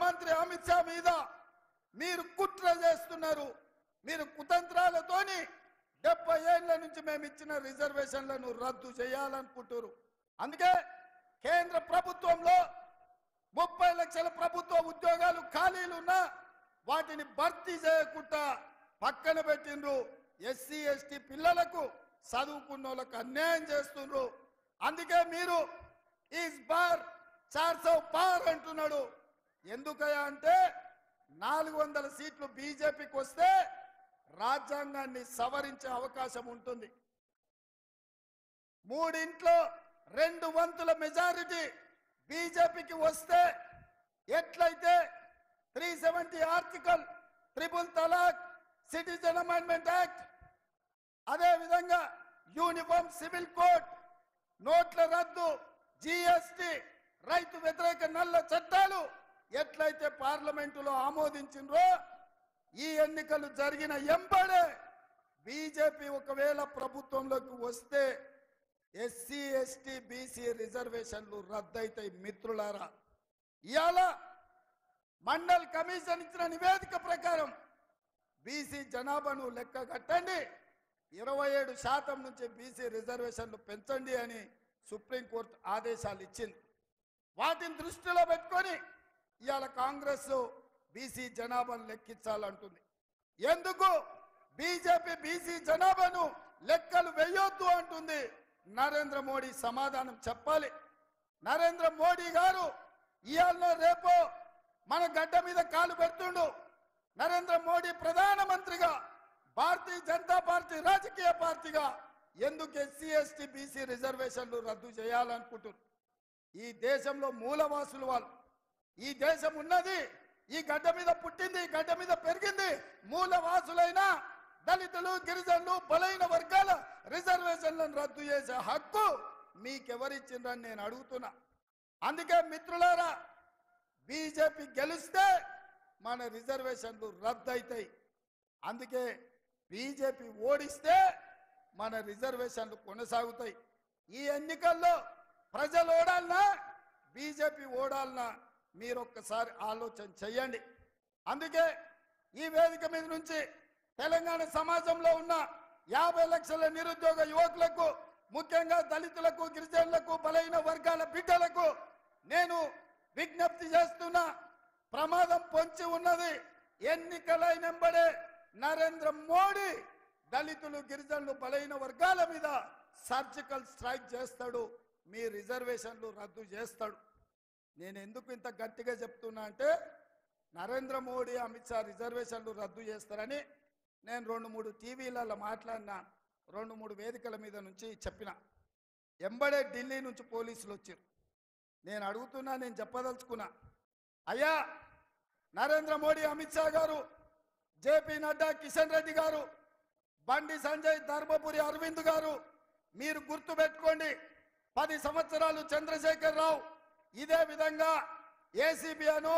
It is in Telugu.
మంత్రి అమిత్ షా మీద మీరు కుట్ర చేస్తున్నారు. మీరు కుతంత్రాలతోని 70 ఏళ్ల నుంచి మేము ఇచ్చిన రిజర్వేషన్లను రద్దు చేయాలనుకుంటారు. అందుకే కేంద్ర ప్రభుత్వంలో 30 లక్షల ప్రభుత్వ ఉద్యోగాలు ఖాళీలున్నా వాటిని భర్తీ చేయకుండా పక్కన పెట్టిండ్రు. ఎస్సీ ఎస్టీ పిల్లలకు చదువుకున్న వాళ్ళకు అన్యాయం చేస్తుండ్రు. అందుకే మీరు ఈస్ బార్ 400 పార్ అంటున్నాడు. ఎందుకయ్యా అంటే 400 సీట్లు బీజేపీకి వస్తే రాజ్యాంగాన్ని సవరించే అవకాశం ఉంటుంది. 3/2 వంతుల మెజారిటీ బీజేపీకి వస్తే ఎట్లయితే 370 ఆర్టికల్, ట్రిపుల్ తలాక్, సిటిజన్ అమెండ్మెంట్ యాక్ట్, అదే విధంగా యూనిఫామ్ సివిల్ కోడ్, నోట్ల రద్దు, జీఎస్టీ, రైతు వ్యతిరేక నల్ల చట్టాలు ఎట్లయితే పార్లమెంటులో ఆమోదించిండ్రో ఈ ఎన్నికలు జరిగిన ఎంబడే బీజేపీ ఒకవేళ ప్రభుత్వంలోకి వస్తే ఎస్సీ ఎస్టీ బీసీ రిజర్వేషన్లు రద్దయితాయి. మిత్రులారా, ఇవాళ మండల్ కమిషన్ ఇచ్చిన నివేదిక ప్రకారం బీసీ జనాభాను లెక్క కట్టండి, 27% నుంచి బీసీ రిజర్వేషన్లు పెంచండి అని సుప్రీంకోర్టు ఆదేశాలు ఇచ్చింది. వాటిని దృష్టిలో పెట్టుకొని ఇవాళ కాంగ్రెస్ బీసీ జనాభాను లెక్కించాలంటుంది. ఎందుకు బీజేపీ బీసీ జనాభాను లెక్కలు వేయొద్దు అంటుంది? నరేంద్ర మోడీ సమాధానం చెప్పాలి. నరేంద్ర మోడీ గారు ఇవాళ రేపో మన గడ్డ మీద కాలు పెడుతుండు. నరేంద్ర మోడీ ప్రధానమంత్రిగా భారతీయ జనతా పార్టీ రాజకీయ పార్టీగా ఎందుకు ఎస్సీ ఎస్టీ బీసీ రిజర్వేషన్లు రద్దు చేయాలనుకుంటున్నారు? ఈ దేశంలో మూలవాసులు వాళ్ళు. ఈ దేశం ఉన్నది, ఈ గడ్డ మీద పుట్టింది, ఈ గడ్డ మీద పెరిగింది. మూలవాసులైన దళితులు, గిరిజనులు, బలైన వర్గాల రిజర్వేషన్లను రద్దు చేసే హక్కు మీకెవరిచ్చిందని నేను అడుగుతున్నా. అందుకే మిత్రులారా, బీజేపీ గెలిస్తే మన రిజర్వేషన్లు రద్దు అవుతాయి. అందుకే బీజేపీ ఓడిస్తే మన రిజర్వేషన్లు కొనసాగుతాయి. ఈ ఎన్నికల్లో ప్రజలు ఓడాలన్నా బీజేపీ ఓడాలన్నా మీరు ఒక్కసారి ఆలోచన చెయ్యండి. అందుకే ఈ వేదిక మీద నుంచి తెలంగాణ సమాజంలో ఉన్న 50 లక్షల నిరుద్యోగ యువకులకు, ముఖ్యంగా దళితులకు, గిరిజనులకు, బలైన వర్గాల బిడ్డలకు నేను విజ్ఞప్తి చేస్తున్నా. ప్రమాదం పొంచి ఉన్నది. ఎన్నికలైనంబడే నరేంద్ర మోడీ దళితులు, గిరిజనులు, బలైన వర్గాల మీద సర్జికల్ స్ట్రైక్ చేస్తాడు. మీ రిజర్వేషన్లు రద్దు చేస్తాడు. నేను ఎందుకు ఇంత గట్టిగా చెప్తున్నా అంటే నరేంద్ర మోడీ, అమిత్ షా రిజర్వేషన్లు రద్దు చేస్తారని నేను 2-3 టీవీలలో మాట్లాడినా, 2-3 వేదికల మీద నుంచి చెప్పిన. ఎంబడే ఢిల్లీ నుంచి పోలీసులు వచ్చారు. నేను అడుగుతున్నా, నేను చెప్పదలుచుకున్నా, అయ్యా నరేంద్ర మోడీ, అమిత్ షా గారు, జేపీ నడ్డా, కిషన్ రెడ్డి గారు, బండి సంజయ్, ధర్మపురి అరవింద్ గారు, మీరు గుర్తుపెట్టుకోండి, 10 సంవత్సరాలు చంద్రశేఖర్ రావు ఇదే విధంగా ఏసీబీ అనో